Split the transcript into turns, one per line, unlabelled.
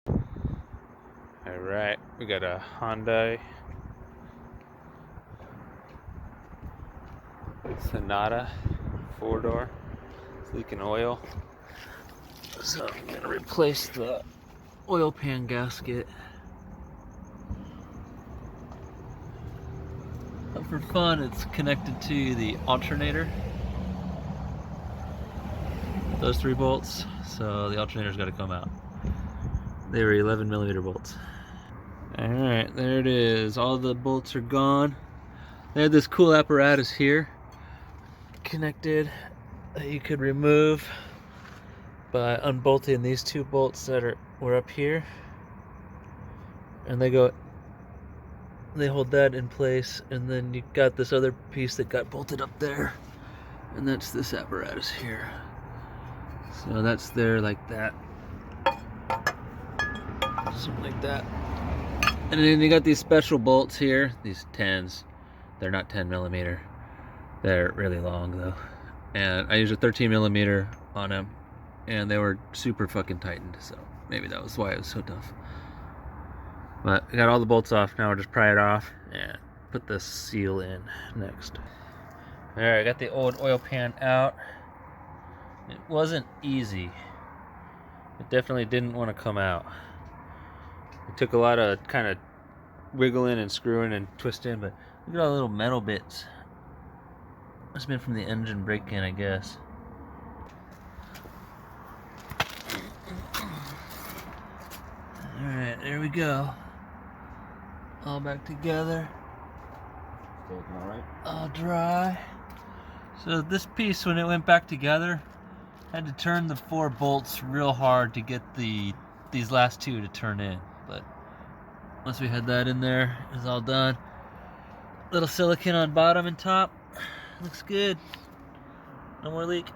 Alright, we got a Hyundai Sonata 4-door. It's leaking oil. So I'm gonna replace the oil pan gasket. But for fun, it's connected to the alternator. Those 3 bolts, so the alternator's got to come out. They were 11mm bolts. Alright, there it is. All the bolts are gone. They had this cool apparatus here connected that you could remove by unbolting these 2 bolts that were up here, and they hold that in place, and then you got this other piece that got bolted up there, and that's this apparatus here. So that's there like that, something like that. And then you got these special bolts here, these 10s. They're not 10mm. They're really long though. And I used a 13mm on them, and they were super fucking tightened, so maybe that was why it was so tough. But I got all the bolts off. Now we'll just pry it off and put the seal in next. Alright, I got the old oil pan out. It wasn't easy. It definitely didn't want to come out. It took a lot of kind of wiggling and screwing and twisting, but look at all the little metal bits. Must have been from the engine break-in, I guess. Alright, there we go. All back together. All dry. So this piece, when it went back together, had to turn the 4 bolts real hard to get these last 2 to turn in. But once we had that in there, it's all done. Little silicone on bottom and top. Looks good. No more leak.